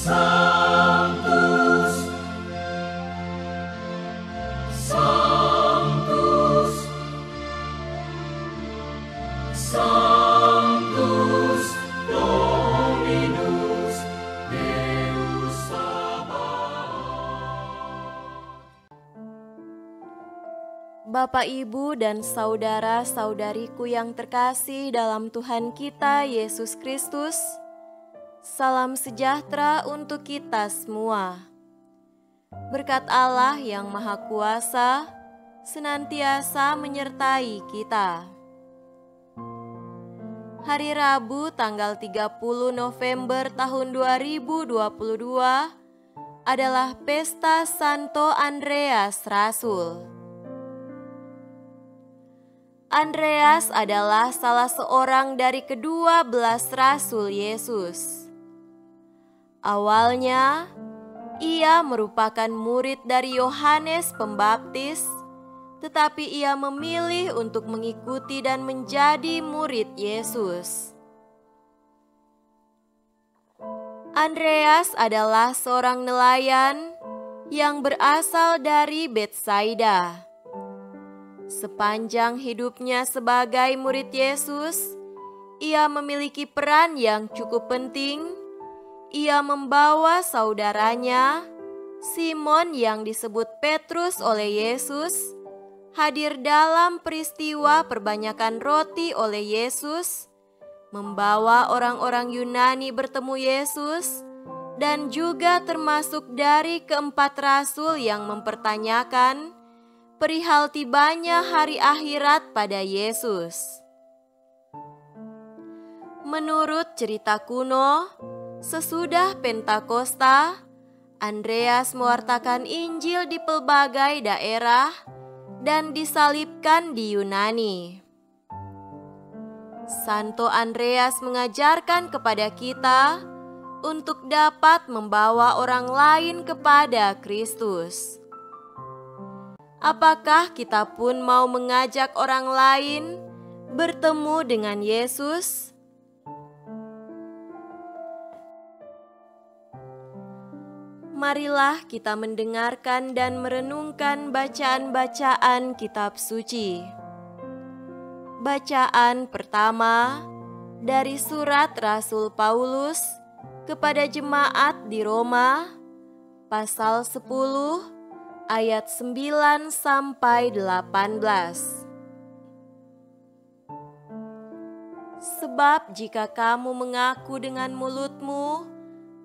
Sanctus, Sanctus, Sanctus Dominus Deus Sabaoth. Bapak, Ibu, dan saudara-saudariku yang terkasih dalam Tuhan kita Yesus Kristus, salam sejahtera untuk kita semua. Berkat Allah yang Maha Kuasa senantiasa menyertai kita. Hari Rabu tanggal 30 November tahun 2022 adalah Pesta Santo Andreas Rasul. Andreas adalah salah seorang dari ke-12 Rasul Yesus. Awalnya, ia merupakan murid dari Yohanes Pembaptis, tetapi ia memilih untuk mengikuti dan menjadi murid Yesus. Andreas adalah seorang nelayan yang berasal dari Betsaida. Sepanjang hidupnya sebagai murid Yesus, ia memiliki peran yang cukup penting. Ia membawa saudaranya, Simon yang disebut Petrus oleh Yesus, hadir dalam peristiwa perbanyakan roti oleh Yesus, membawa orang-orang Yunani bertemu Yesus, dan juga termasuk dari keempat rasul yang mempertanyakan perihal tibanya hari akhirat pada Yesus. Menurut cerita kuno, sesudah Pentakosta, Andreas mewartakan Injil di pelbagai daerah dan disalibkan di Yunani. Santo Andreas mengajarkan kepada kita untuk dapat membawa orang lain kepada Kristus. Apakah kita pun mau mengajak orang lain bertemu dengan Yesus? Marilah kita mendengarkan dan merenungkan bacaan-bacaan kitab suci. Bacaan pertama dari surat Rasul Paulus kepada jemaat di Roma, pasal 10 ayat 9 sampai 18. Sebab jika kamu mengaku dengan mulutmu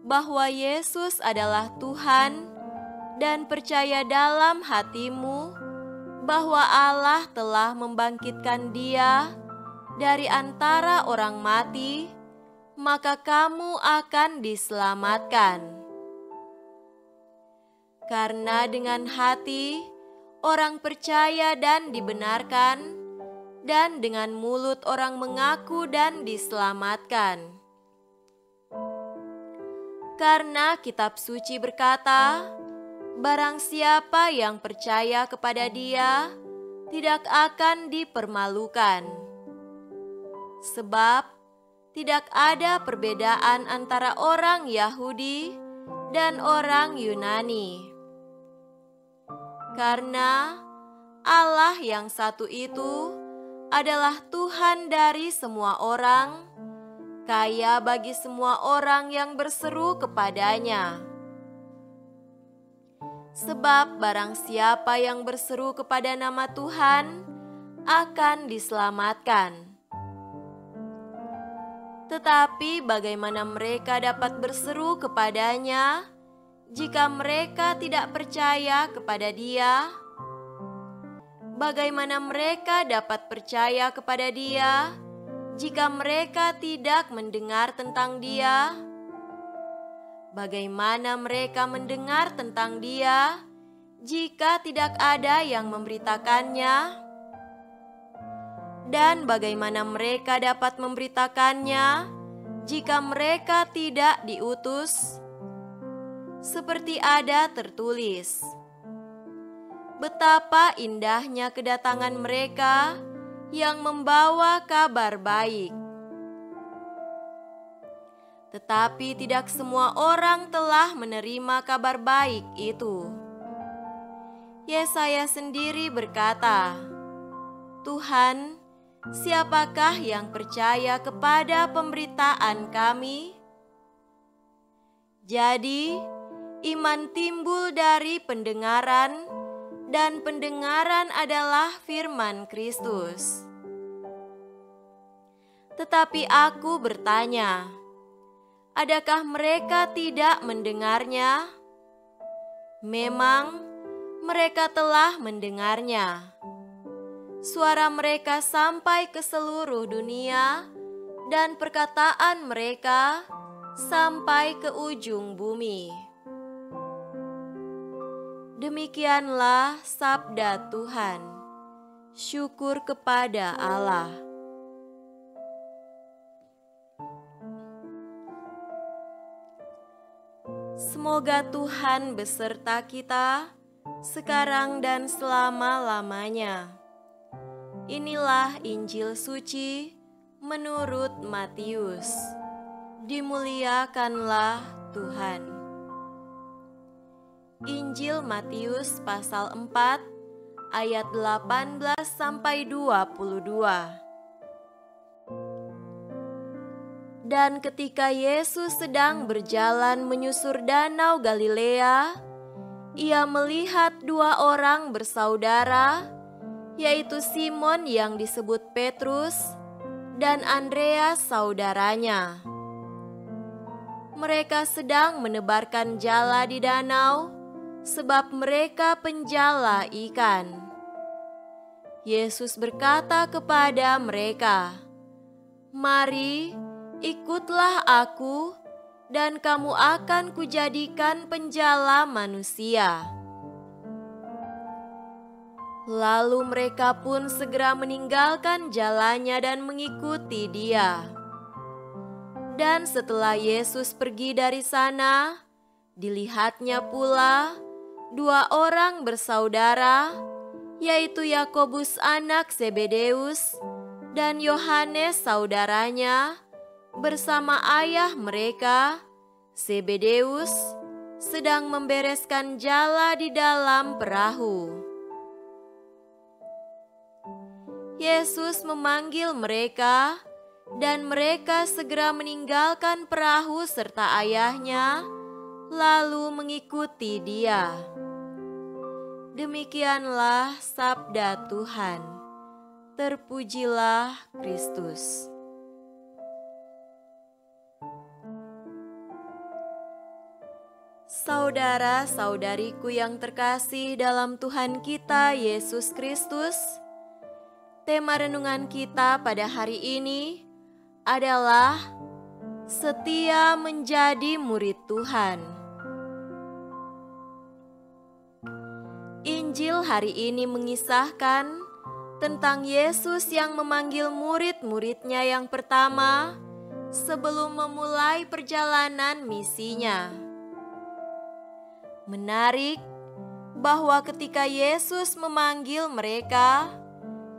bahwa Yesus adalah Tuhan dan percaya dalam hatimu bahwa Allah telah membangkitkan Dia dari antara orang mati, maka kamu akan diselamatkan. Karena dengan hati orang percaya dan dibenarkan, dan dengan mulut orang mengaku dan diselamatkan. Karena kitab suci berkata, barang siapa yang percaya kepada Dia tidak akan dipermalukan. Sebab tidak ada perbedaan antara orang Yahudi dan orang Yunani. Karena Allah yang satu itu adalah Tuhan dari semua orang, kaya bagi semua orang yang berseru kepadanya. Sebab barang siapa yang berseru kepada nama Tuhan akan diselamatkan. Tetapi bagaimana mereka dapat berseru kepadanya jika mereka tidak percaya kepada Dia? Bagaimana mereka dapat percaya kepada Dia jika mereka tidak mendengar tentang Dia? Bagaimana mereka mendengar tentang Dia jika tidak ada yang memberitakannya? Dan bagaimana mereka dapat memberitakannya jika mereka tidak diutus? Seperti ada tertulis, betapa indahnya kedatangan mereka yang membawa kabar baik. tetapi tidak semua orang telah menerima kabar baik itu. Yesaya sendiri berkata, "Tuhan, siapakah yang percaya kepada pemberitaan kami?" Jadi, iman timbul dari pendengaran, dan pendengaran adalah firman Kristus. Tetapi aku bertanya, adakah mereka tidak mendengarnya? Memang mereka telah mendengarnya. Suara mereka sampai ke seluruh dunia, dan perkataan mereka sampai ke ujung bumi. Demikianlah sabda Tuhan. Syukur kepada Allah. Semoga Tuhan beserta kita sekarang dan selama-lamanya. Inilah Injil suci menurut Matius. Dimuliakanlah Tuhan. Injil Matius pasal 4 ayat 18 sampai 22. Dan ketika Yesus sedang berjalan menyusur danau Galilea, ia melihat dua orang bersaudara, yaitu Simon yang disebut Petrus dan Andreas saudaranya. Mereka sedang menebarkan jala di danau, sebab mereka penjala ikan. Yesus berkata kepada mereka, "Mari, ikutlah aku, dan kamu akan kujadikan penjala manusia." Lalu mereka pun segera meninggalkan jalannya dan mengikuti Dia. Dan setelah Yesus pergi dari sana, dilihatnya pula dua orang bersaudara, yaitu Yakobus anak Zebedeus dan Yohanes saudaranya, bersama ayah mereka, Zebedeus, sedang membereskan jala di dalam perahu. Yesus memanggil mereka, dan mereka segera meninggalkan perahu serta ayahnya, lalu mengikuti Dia. Demikianlah sabda Tuhan. Terpujilah Kristus. Saudara-saudariku yang terkasih dalam Tuhan kita Yesus Kristus, tema renungan kita pada hari ini adalah setia menjadi murid Tuhan. Injil hari ini mengisahkan tentang Yesus yang memanggil murid-muridnya yang pertama sebelum memulai perjalanan misinya. Menarik bahwa ketika Yesus memanggil mereka,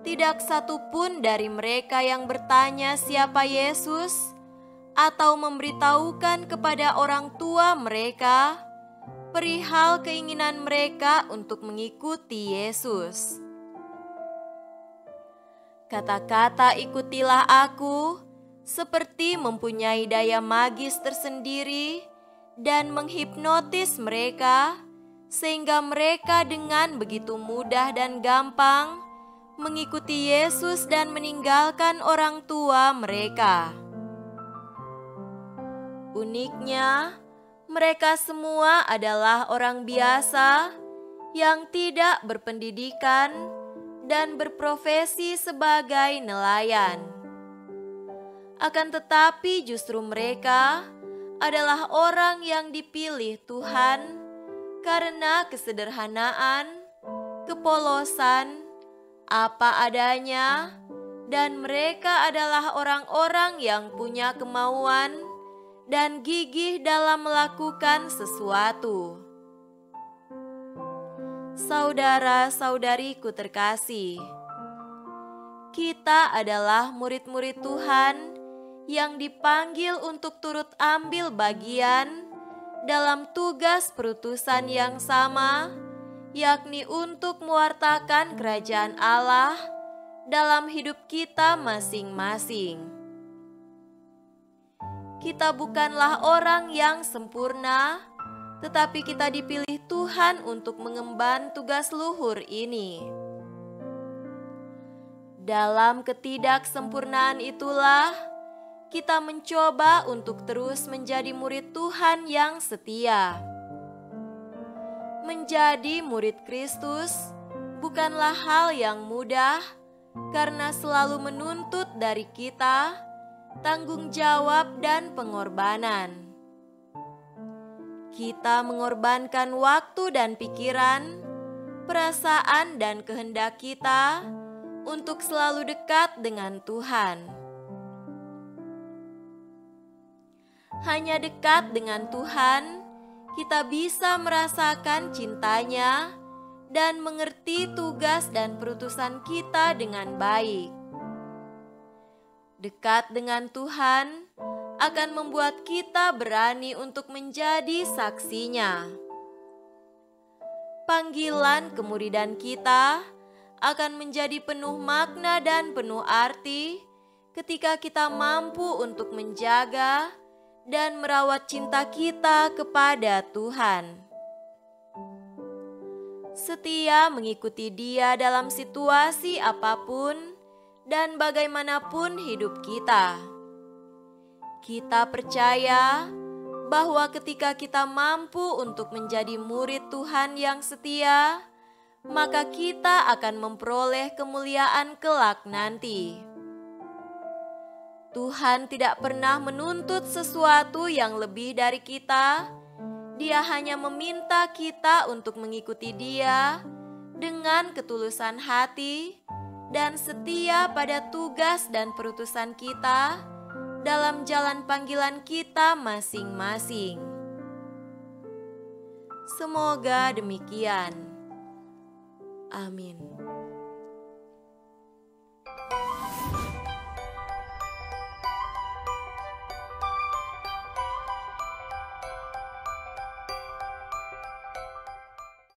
tidak satu pun dari mereka yang bertanya siapa Yesus atau memberitahukan kepada orang tua mereka perihal keinginan mereka untuk mengikuti Yesus. Kata-kata "ikutilah aku" seperti mempunyai daya magis tersendiri dan menghipnotis mereka, sehingga mereka dengan begitu mudah dan gampang mengikuti Yesus dan meninggalkan orang tua mereka. Uniknya, mereka semua adalah orang biasa yang tidak berpendidikan dan berprofesi sebagai nelayan. Akan tetapi justru mereka adalah orang yang dipilih Tuhan karena kesederhanaan, kepolosan, apa adanya, dan mereka adalah orang-orang yang punya kemauan dan gigih dalam melakukan sesuatu. Saudara-saudariku terkasih, kita adalah murid-murid Tuhan yang dipanggil untuk turut ambil bagian dalam tugas perutusan yang sama, yakni untuk mewartakan kerajaan Allah dalam hidup kita masing-masing. Kita bukanlah orang yang sempurna, tetapi kita dipilih Tuhan untuk mengemban tugas luhur ini. Dalam ketidaksempurnaan itulah kita mencoba untuk terus menjadi murid Tuhan yang setia. Menjadi murid Kristus bukanlah hal yang mudah, karena selalu menuntut dari kita tanggung jawab dan pengorbanan. Kita mengorbankan waktu dan pikiran, perasaan dan kehendak kita untuk selalu dekat dengan Tuhan. Hanya dekat dengan Tuhan, kita bisa merasakan cintanya dan mengerti tugas dan perutusan kita dengan baik. Dekat dengan Tuhan akan membuat kita berani untuk menjadi saksinya. Panggilan kemuridan kita akan menjadi penuh makna dan penuh arti ketika kita mampu untuk menjaga dan merawat cinta kita kepada Tuhan. Setia mengikuti Dia dalam situasi apapun dan bagaimanapun hidup kita. Kita percaya bahwa ketika kita mampu untuk menjadi murid Tuhan yang setia, maka kita akan memperoleh kemuliaan kelak nanti. Tuhan tidak pernah menuntut sesuatu yang lebih dari kita. Dia hanya meminta kita untuk mengikuti Dia dengan ketulusan hati dan setia pada tugas dan perutusan kita dalam jalan panggilan kita masing-masing. Semoga demikian. Amin.